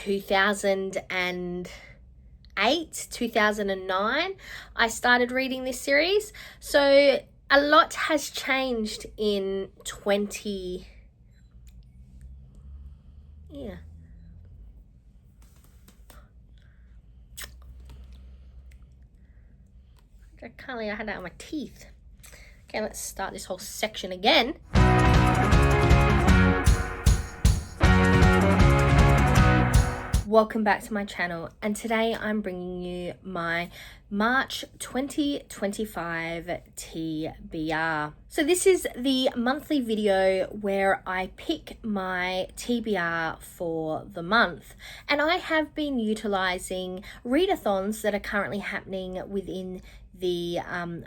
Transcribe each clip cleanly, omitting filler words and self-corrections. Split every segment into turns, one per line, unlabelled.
2008, 2009, I started reading this series. So a lot has changed in I can't believe I had that on my teeth. Okay, let's start this whole section again. Welcome back to my channel, and today I'm bringing you my March 2025 TBR. So this is the monthly video where I pick my TBR for the month, and I have been utilizing readathons that are currently happening within the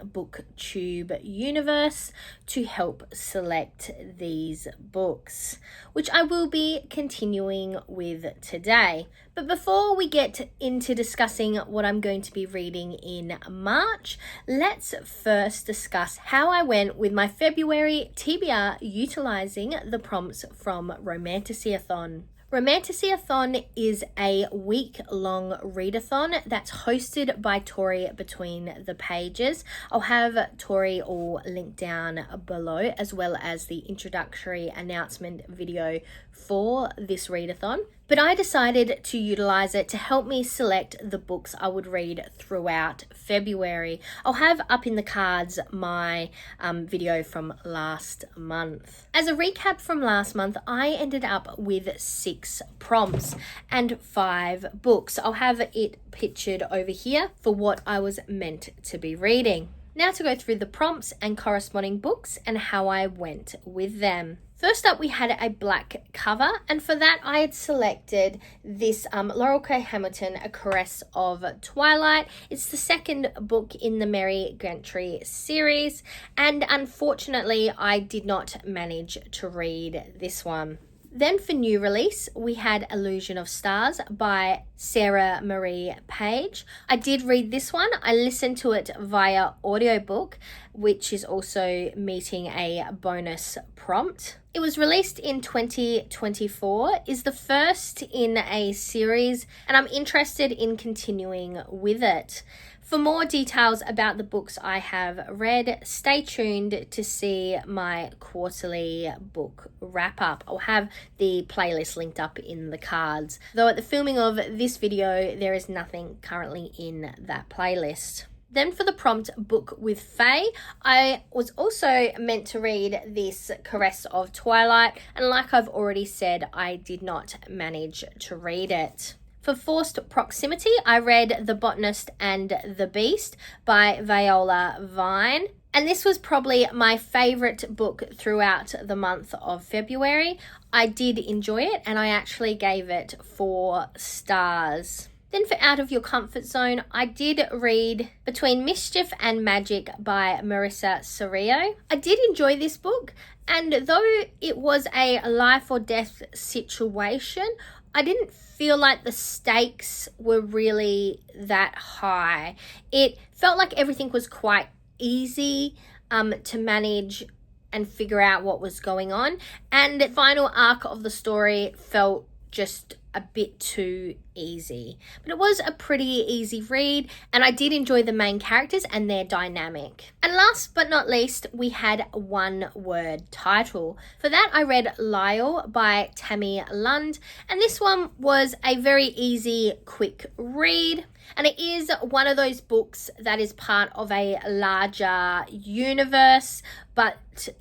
booktube universe to help select these books, which I will be continuing with today. But before we get into discussing what I'm going to be reading in March, let's first discuss how I went with my February TBR utilizing the prompts from Romantasyathon. Romantasyathon is a week-long readathon that's hosted by Tori between the pages. I'll have Tori all linked down below, as well as the introductory announcement video for this readathon. But I decided to utilize it to help me select the books I would read throughout February. I'll have up in the cards my video from last month. As a recap from last month, I ended up with 6 prompts and 5 books. I'll have it pictured over here for what I was meant to be reading. Now to go through the prompts and corresponding books and how I went with them. First up, we had a black cover, and for that I had selected this Laurel K. Hamilton, A Caress of Twilight. It's the second book in the Mary Gantry series, and unfortunately I did not manage to read this one. Then for new release, we had Illusion of Stars by Sarah Marie Page. I did read this one. I listened to it via audiobook, which is also meeting a bonus prompt. It was released in 2024, is the first in a series, and I'm interested in continuing with it. For more details about the books I have read, stay tuned to see my quarterly book wrap up. I'll have the playlist linked up in the cards, though at the filming of this video, there is nothing currently in that playlist. Then for the prompt Book with Fae, I was also meant to read this Caress of Twilight, and like I've already said, I did not manage to read it. For Forced Proximity, I read The Botanist and the Beast by Viola Vine. And this was probably my favourite book throughout the month of February. I did enjoy it, and I actually gave it 4 stars. Then for Out of Your Comfort Zone, I did read Between Mischief and Magic by Marissa Sorrillo. I did enjoy this book, and though it was a life or death situation, I didn't feel like the stakes were really that high. It felt like everything was quite easy to manage and figure out what was going on, and the final arc of the story felt just a bit too easy. But it was a pretty easy read, and I did enjoy the main characters and their dynamic. And last but not least, we had a one-word title. For that, I read Lyle by Tammy Lund, and this one was a very easy, quick read. And it is one of those books that is part of a larger universe, but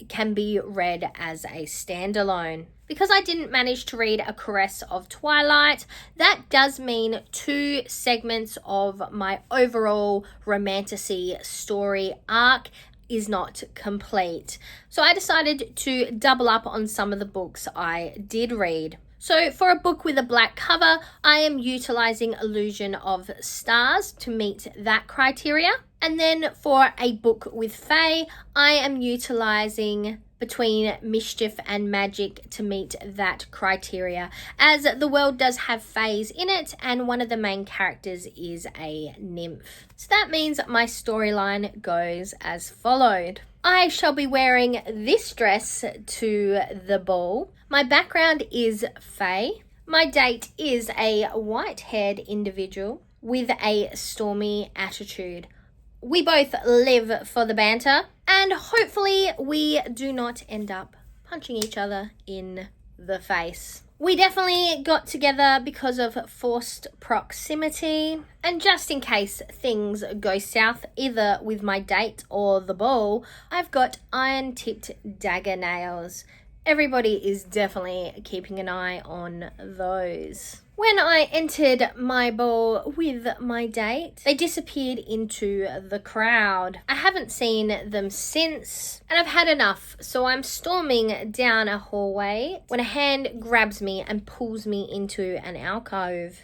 can be read as a standalone. Because I didn't manage to read A Caress of Twilight, that does mean 2 segments of my overall romantasy story arc is not complete. So I decided to double up on some of the books I did read. So for a book with a black cover, I am utilizing Illusion of Stars to meet that criteria. And then for a book with Fae, I am utilizing Between Mischief and Magic to meet that criteria, as the world does have fays in it and one of the main characters is a nymph. So that means my storyline goes as followed. I shall be wearing this dress to the ball. My background is fae. My date is a white-haired individual with a stormy attitude. We both live for the banter, and hopefully we do not end up punching each other in the face. We definitely got together because of forced proximity, and just in case things go south either with my date or the ball, I've got iron-tipped dagger nails. Everybody is definitely keeping an eye on those. When I entered my ball with my date, they disappeared into the crowd. I haven't seen them since, and I've had enough, so I'm storming down a hallway when a hand grabs me and pulls me into an alcove.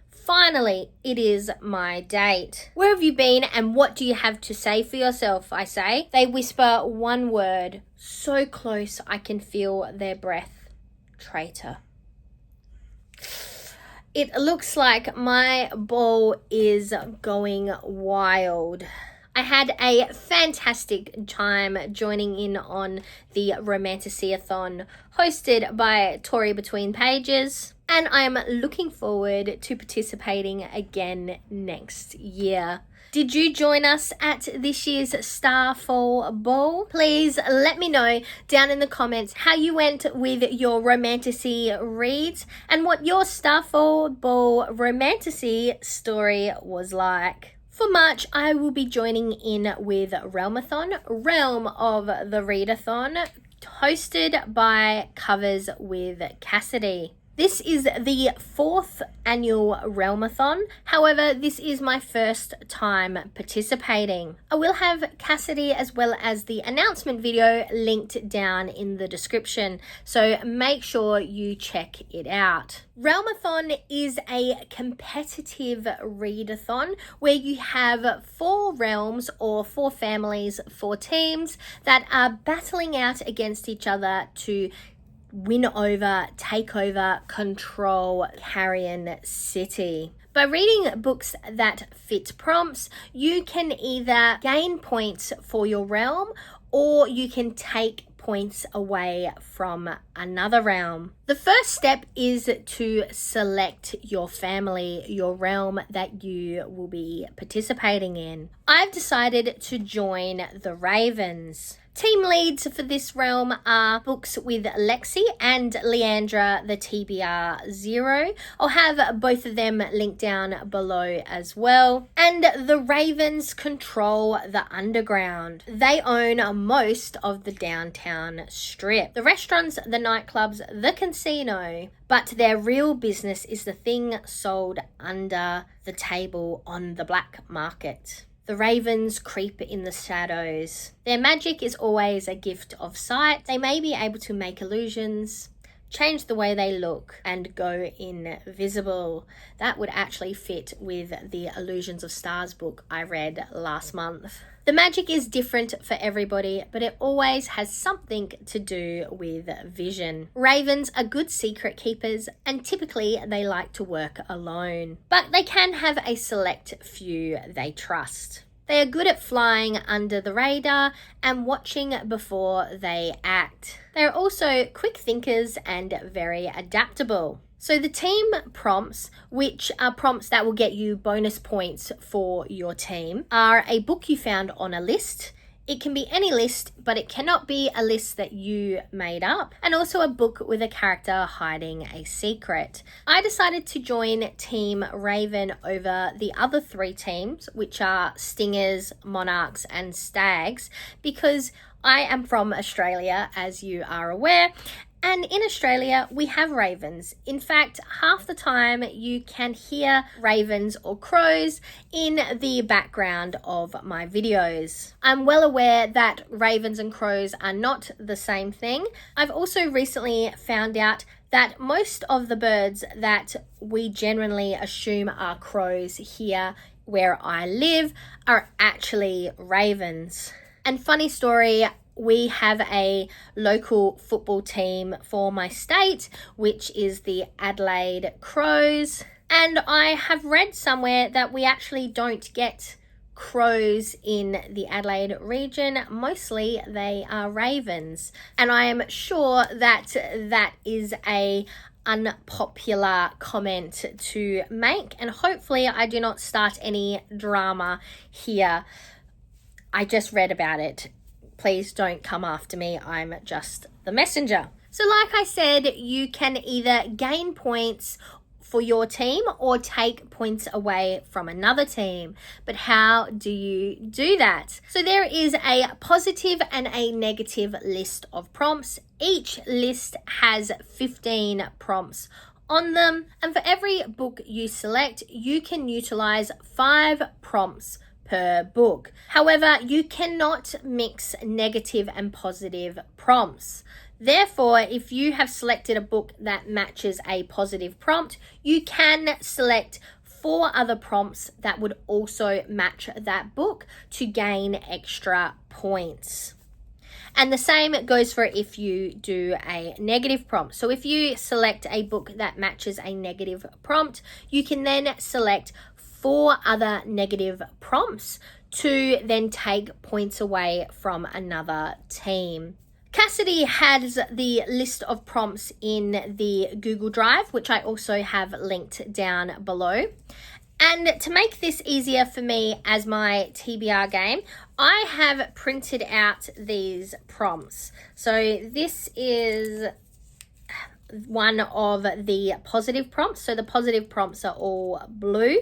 Finally, it is my date. Where have you been and what do you have to say for yourself, I say. They whisper one word, so close I can feel their breath. Traitor. It looks like my ball is going wild. I had a fantastic time joining in on the Romantasyathon hosted by Tori between pages, and I am looking forward to participating again next year. Did you join us at this year's Starfall Ball? Please let me know down in the comments how you went with your romantasy reads and what your Starfall Ball romantasy story was like. For March, I will be joining in with Realmathon, Realm of the Readathon, hosted by Covers with Cassidy. This is the 4th annual Realmathon. However, this is my first time participating. I will have Cassidy as well as the announcement video linked down in the description, so make sure you check it out. Realmathon is a competitive readathon where you have 4 realms or 4 families, 4 teams that are battling out against each other to win over, take over, control Carrion City. By reading books that fit prompts, you can either gain points for your realm or you can take points away from another realm. The first step is to select your family, your realm that you will be participating in. I've decided to join the Ravens. Team leads for this realm are books with Lexie and Leandra, the TBR 0. I'll have both of them linked down below as well. And the Ravens control the underground. They own most of the downtown strip, the restaurants, the nightclubs, the casino. But their real business is the thing sold under the table on the black market. The Ravens creep in the shadows. Their magic is always a gift of sight. They may be able to make illusions, change the way they look, and go invisible. That would actually fit with the Illusions of Stars book I read last month. The magic is different for everybody, but it always has something to do with vision. Ravens are good secret keepers, and typically they like to work alone. But they can have a select few they trust. They are good at flying under the radar and watching before they act. They are also quick thinkers and very adaptable. So the team prompts, which are prompts that will get you bonus points for your team, are a book you found on a list. It can be any list, but it cannot be a list that you made up, and also a book with a character hiding a secret. I decided to join Team Raven over the other 3 teams, which are Stingers, Monarchs, and Stags, because I am from Australia, as you are aware, and in Australia, we have ravens. In fact, half the time you can hear ravens or crows in the background of my videos. I'm well aware that ravens and crows are not the same thing. I've also recently found out that most of the birds that we generally assume are crows here where I live are actually ravens. And funny story, we have a local football team for my state, which is the Adelaide Crows. And I have read somewhere that we actually don't get crows in the Adelaide region. Mostly they are ravens. And I am sure that that is a unpopular comment to make, and hopefully I do not start any drama here. I just read about it. Please don't come after me. I'm just the messenger. So like I said, you can either gain points for your team or take points away from another team. But how do you do that? So there is a positive and a negative list of prompts. Each list has 15 prompts on them, and for every book you select, you can utilize 5 prompts per book. However, you cannot mix negative and positive prompts. Therefore, if you have selected a book that matches a positive prompt, you can select 4 other prompts that would also match that book to gain extra points. And the same goes for if you do a negative prompt. So if you select a book that matches a negative prompt, you can then select 4 other negative prompts to then take points away from another team. Cassidy has the list of prompts in the Google Drive, which I also have linked down below. And to make this easier for me as my TBR game, I have printed out these prompts. So this is one of the positive prompts. So the positive prompts are all blue.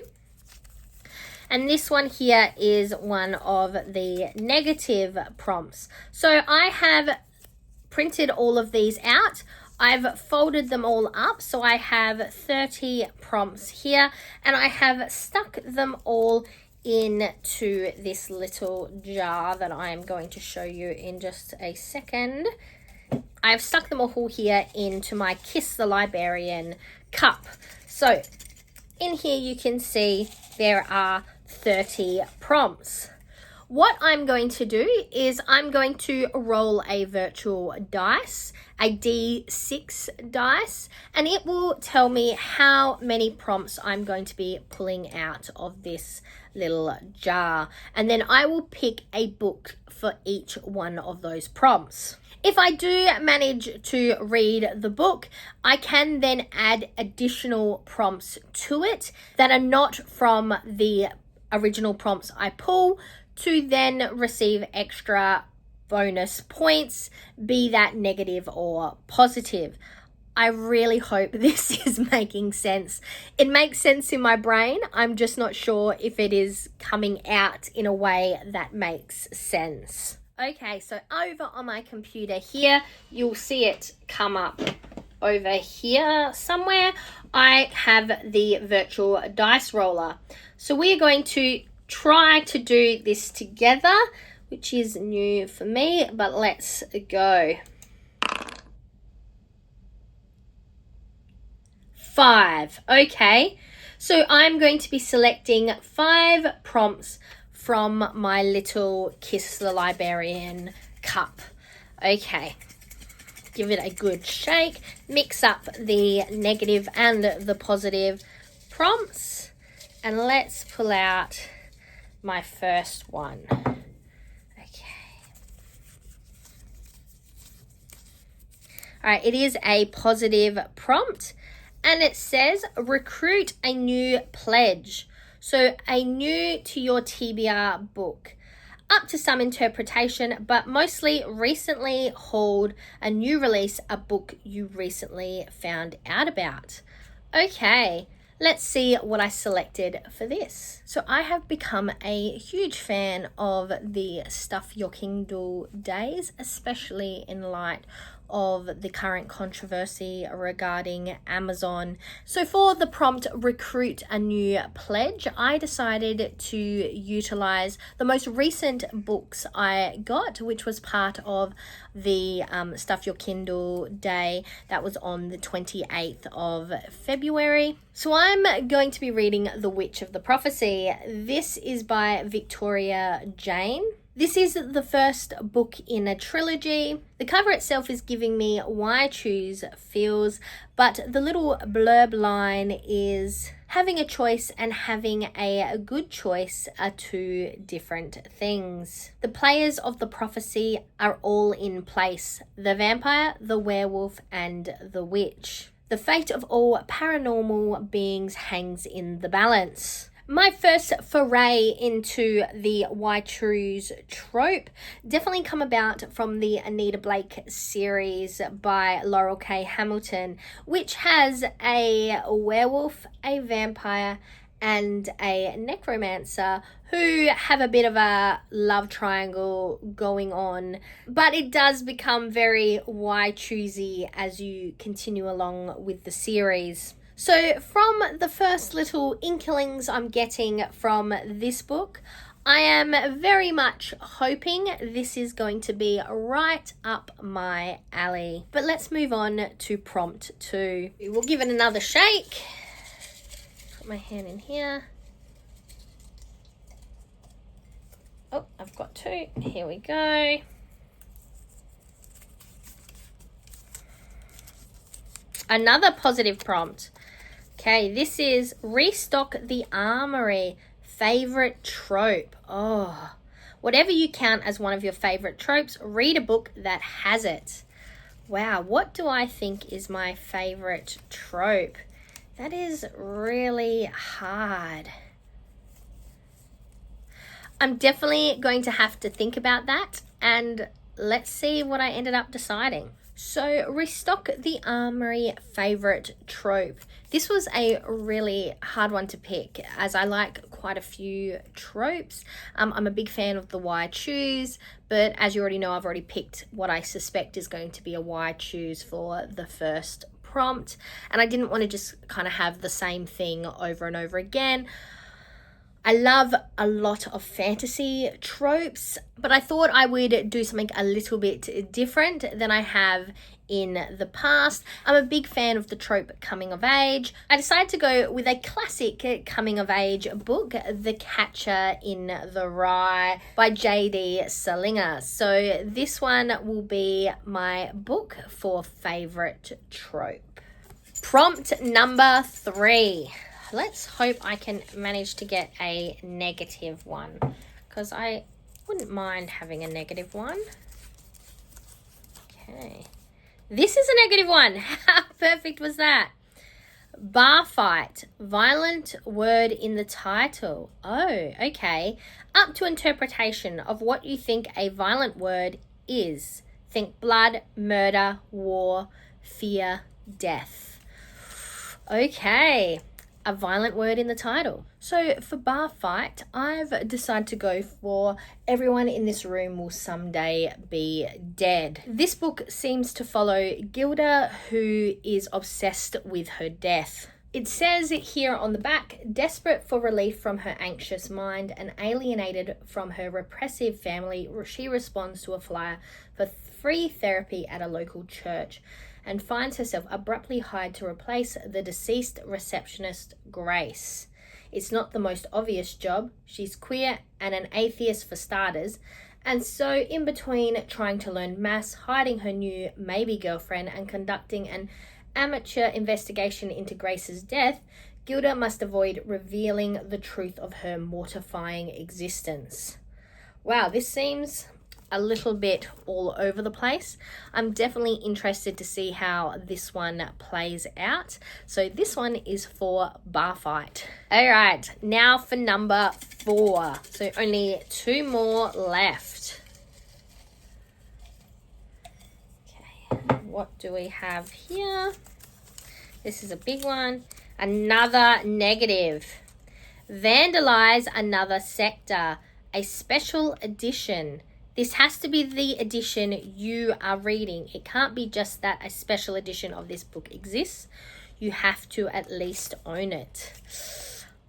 And this one here is one of the negative prompts. So I have printed all of these out. I've folded them all up, so I have 30 prompts here, and I have stuck them all into this little jar that I am going to show you in just a second. I've stuck them all here into my Kiss the Librarian cup. So in here you can see there are 30 prompts. What I'm going to do is I'm going to roll a virtual dice, a D6 dice, and it will tell me how many prompts I'm going to be pulling out of this little jar. And then I will pick a book for each one of those prompts. If I do manage to read the book, I can then add additional prompts to it that are not from the original prompts I pull, to then receive extra bonus points, be that negative or positive. I really hope this is making sense. It makes sense in my brain. I'm just not sure if it is coming out in a way that makes sense. Okay, so over on my computer here, you'll see it come up over here somewhere. I have the virtual dice roller. So we are going to try to do this together, which is new for me, but let's go. 5. Okay, so I'm going to be selecting 5 prompts from my little Kiss the Librarian cup. Okay, give it a good shake, mix up the negative and the positive prompts, and let's pull out my first one. Okay. All right, it is a positive prompt, and it says recruit a new pledge. So a new to your TBR book. Up to some interpretation, but mostly recently hauled a new release, a book you recently found out about. Okay. Let's see what I selected for this. So I have become a huge fan of the Stuff Your Kindle days, especially in light of the current controversy regarding Amazon. So for the prompt recruit a new pledge, I decided to utilize the most recent books I got, which was part of the Stuff Your Kindle day that was on the 28th of February. So I'm going to be reading The Witch of the Prophecy. This is by Victoria Jane. This is the first book in a trilogy. The cover itself is giving me why choose feels, but the little blurb line is having a choice and having a good choice are 2 different things. The players of the prophecy are all in place: the vampire, the werewolf, and the witch. The fate of all paranormal beings hangs in the balance. My first foray into the Why Choose trope definitely come about from the Anita Blake series by Laurel K. Hamilton, which has a werewolf, a vampire, and a necromancer who have a bit of a love triangle going on, but it does become very why choosy as you continue along with the series. So from the first little inklings I'm getting from this book, I am very much hoping this is going to be right up my alley. But let's move on to prompt 2. We'll give it another shake. Put my hand in here. Oh, I've got 2. Here we go. Another positive prompt. Okay, this is restock the armory. Favorite trope. Oh, whatever you count as one of your favorite tropes, read a book that has it. Wow, what do I think is my favorite trope? That is really hard. I'm definitely going to have to think about that, and let's see what I ended up deciding. So, restock the armory favorite trope. This was a really hard one to pick, as I like quite a few tropes. I'm a big fan of the why choose, but as you already know, I've already picked what I suspect is going to be a why choose for the first prompt, and I didn't want to just kind of have the same thing over and over again. I love a lot of fantasy tropes, but I thought I would do something a little bit different than I have in the past. I'm a big fan of the trope coming of age. I decided to go with a classic coming of age book, The Catcher in the Rye by J.D. Salinger. So this one will be my book for favorite trope. Prompt number 3. Let's hope I can manage to get a negative one, because I wouldn't mind having a negative one. Okay. This is a negative one. How perfect was that? Bar fight. Violent word in the title. Oh, okay. Up to interpretation of what you think a violent word is. Think blood, murder, war, fear, death. Okay. A violent word in the title. So for bar fight, I've decided to go for everyone in this room will someday be dead. This book seems to follow Gilda, who is obsessed with her death. It says here on the back, desperate for relief from her anxious mind and alienated from her repressive family, she responds to a flyer for free therapy at a local church and finds herself abruptly hired to replace the deceased receptionist, Grace. It's not the most obvious job. She's queer and an atheist for starters, and so in between trying to learn maths, hiding her new maybe girlfriend, and conducting an amateur investigation into Grace's death, Gilda must avoid revealing the truth of her mortifying existence. Wow, this seems a little bit all over the place. I'm definitely interested to see how this one plays out. So this one is for bar fight. All right, now for number 4. So only 2 more left. Okay, what do we have here? This is a big one. Another negative. Vandalize another sector. A special edition. This has to be the edition you are reading. It can't be just that a special edition of this book exists. You have to at least own it.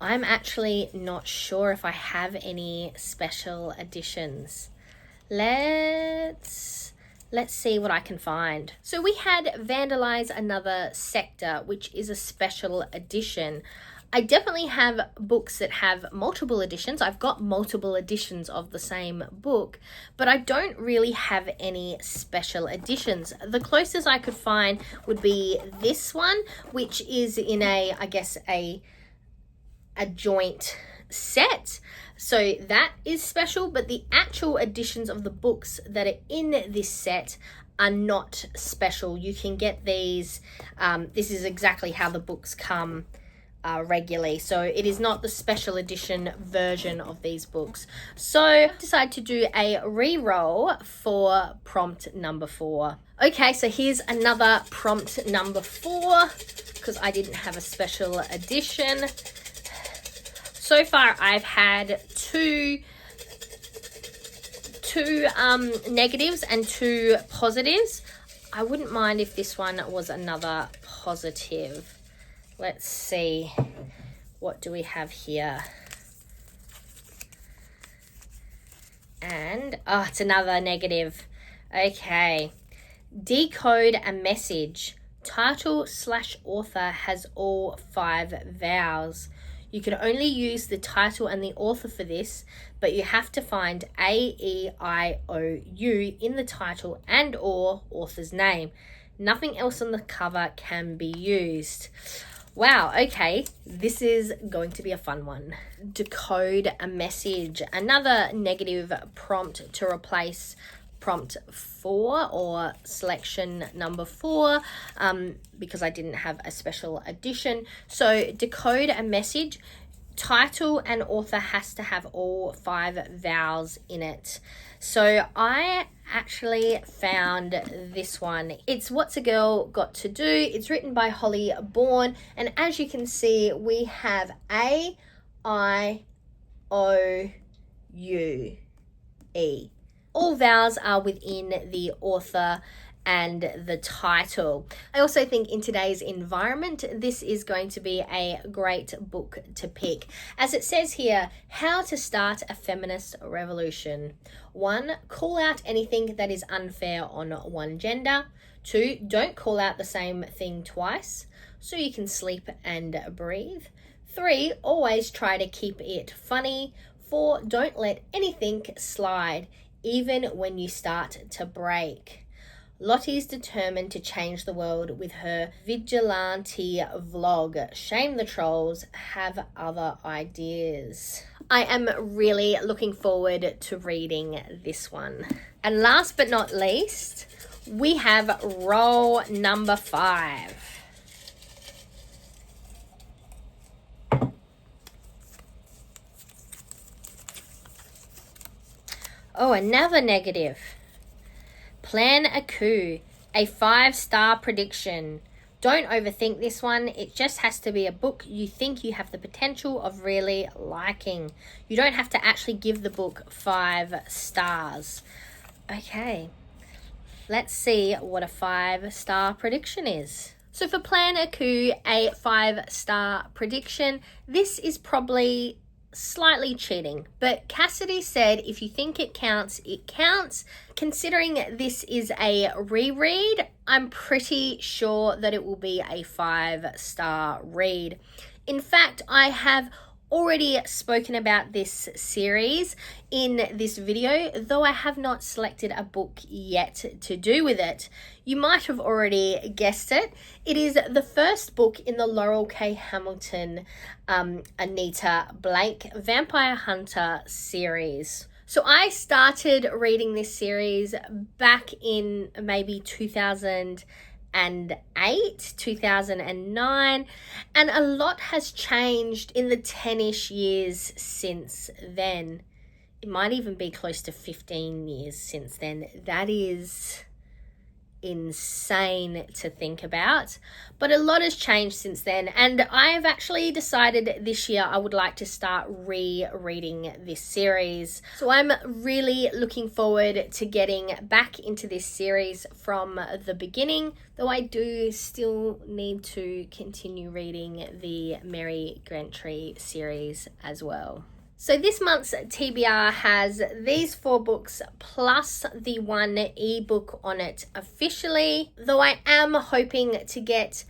I'm actually not sure if I have any special editions. Let's see what I can find. So we had Vandalize Another Sector, which is a special edition. I definitely have books that have multiple editions. I've got multiple editions of the same book, but I don't really have any special editions. The closest I could find would be this one, which is in a joint set. So that is special, but the actual editions of the books that are in this set are not special. You can get these, this is exactly how the books come regularly, so it is not the special edition version of these books. So I decided to do a re-roll for prompt number 4. Okay, so here's another prompt number 4, because I didn't have a special edition. So far I've had two negatives and 2 positives. I wouldn't mind if this one was another positive. Let's see, what do we have here? And, oh, it's another negative. Okay. Decode a message. Title/author has all 5 vowels. You can only use the title and the author for this, but you have to find A, E, I, O, U in the title and or author's name. Nothing else on the cover can be used. Wow, okay, this is going to be a fun one. Decode a message. Another negative prompt to replace prompt 4 or selection number 4, because I didn't have a special edition. So decode a message. Title and author has to have all 5 vowels in it. So I actually found this one. It's What's a Girl Got to Do. It's written by Holly Bourne, and as you can see, we have A, I, O, U, E. All vowels are within the author and the title. I also think in today's environment, this is going to be a great book to pick. As it says here, how to start a feminist revolution. 1, call out anything that is unfair on one gender. 2, don't call out the same thing twice so you can sleep and breathe. 3, always try to keep it funny. 4, don't let anything slide, even when you start to break. Lottie's determined to change the world with her vigilante vlog. Shame the trolls, have other ideas. I am really looking forward to reading this one. And last but not least, we have roll number 5. Oh, another negative. Plan a coup, a 5-star prediction. Don't overthink this one. It just has to be a book you think you have the potential of really liking. You don't have to actually give the book 5 stars. Okay, let's see what a 5-star prediction is. So for Plan a Coup, a 5-star prediction, this is probably slightly cheating, but Cassidy said if you think it counts, it counts. Considering this is a reread, I'm pretty sure that it will be a 5-star read. In fact, I have already spoken about this series in this video, though I have not selected a book yet to do with it. You might have already guessed it. It is the first book in the Laurel K. Hamilton, Anita Blake Vampire Hunter series. So I started reading this series back in maybe 2008, 2009, and a lot has changed in the 10-ish years since then. It might even be close to 15 years since then. That is insane to think about, but a lot has changed since then, and I've actually decided this year I would like to start rereading this series. So I'm really looking forward to getting back into this series from the beginning, though I do still need to continue reading the Mary Grantree series as well. So this month's TBR has these 4 books plus the 1 ebook on it officially, though I am hoping to get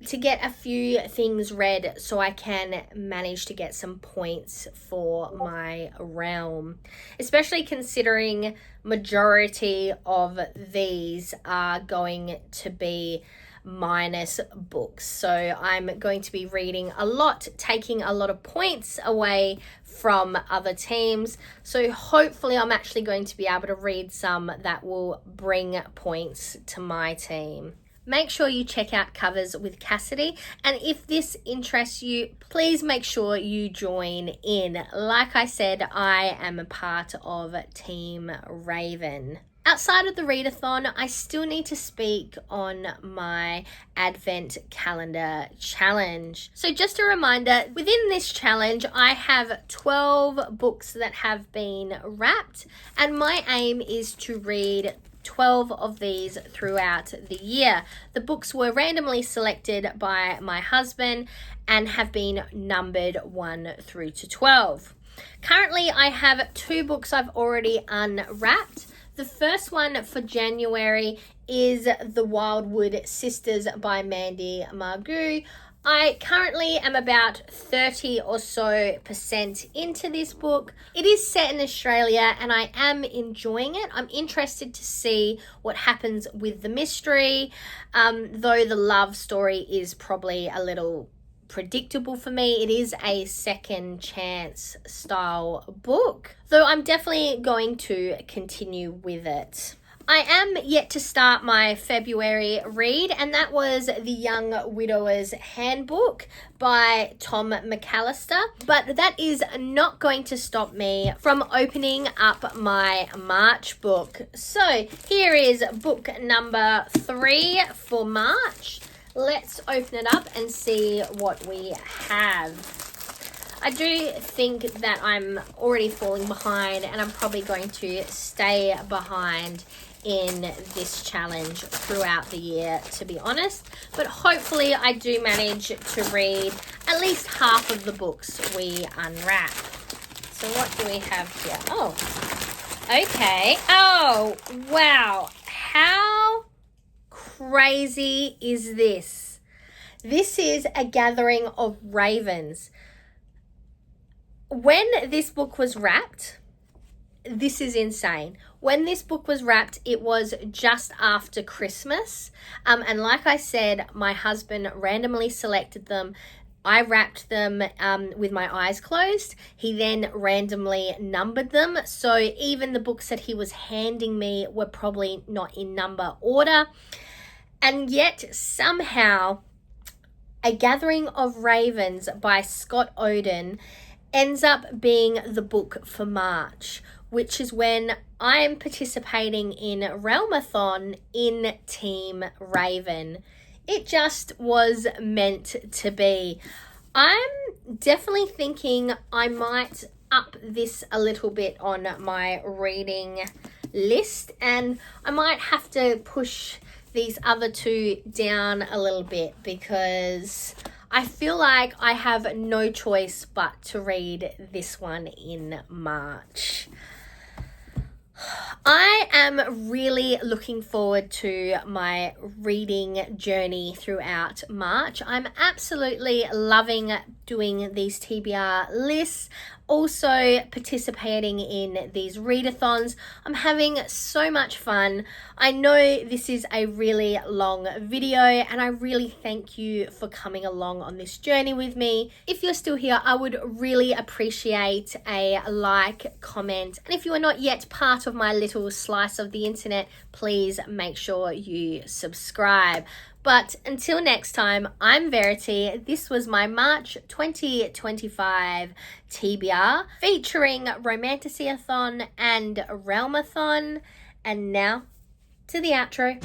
a few things read so I can manage to get some points for my realm, especially considering majority of these are going to be minus books. So I'm going to be reading a lot, taking a lot of points away from other teams. So hopefully I'm actually going to be able to read some that will bring points to my team. Make sure you check out Covers with Cassidy, and if this interests you, please make sure you join in. Like I said, I am a part of Team Raven. Outside of the readathon, I still need to speak on my Advent Calendar Challenge. So just a reminder, within this challenge, I have 12 books that have been wrapped, and my aim is to read 12 of these throughout the year. The books were randomly selected by my husband and have been numbered 1 through to 12. Currently, I have 2 books I've already unwrapped. The first one for January is The Wildwood Sisters by Mandy Margoo. I currently am about 30 or so % into this book. It is set in Australia and I am enjoying it. I'm interested to see what happens with the mystery, though the love story is probably a little predictable for me. It is a second chance style book, though I'm definitely going to continue with it. I am yet to start my February read, and that was The Young Widower's Handbook by Tom McAllister. But that is not going to stop me from opening up my March book. So here is book number 3 for March. Let's open it up and see what we have. I do think that I'm already falling behind, and I'm probably going to stay behind in this challenge throughout the year, to be honest. But hopefully I do manage to read at least half of the books we unwrap. So what do we have here? Oh, okay. Oh, wow. How crazy is this? This is A Gathering of Ravens. When this book was wrapped, this is insane. When this book was wrapped, it was just after Christmas. And like I said, my husband randomly selected them. I wrapped them with my eyes closed. He then randomly numbered them. So even the books that he was handing me were probably not in number order. And yet somehow A Gathering of Ravens by Scott Oden ends up being the book for March, which is when I'm participating in Realmathon in Team Raven. It just was meant to be. I'm definitely thinking I might up this a little bit on my reading list, and I might have to push these other 2 down a little bit because I feel like I have no choice but to read this one in March. I am really looking forward to my reading journey throughout March. I'm absolutely loving doing these TBR lists, also participating in these readathons. I'm having so much fun. I know this is a really long video, and I really thank you for coming along on this journey with me. If you're still here, I would really appreciate a like, comment, and if you are not yet part of my little slice of the internet, please make sure you subscribe. But until next time, I'm Verity. This was my March 2025 TBR featuring Romantasyathon and Realmathon. And now to the outro.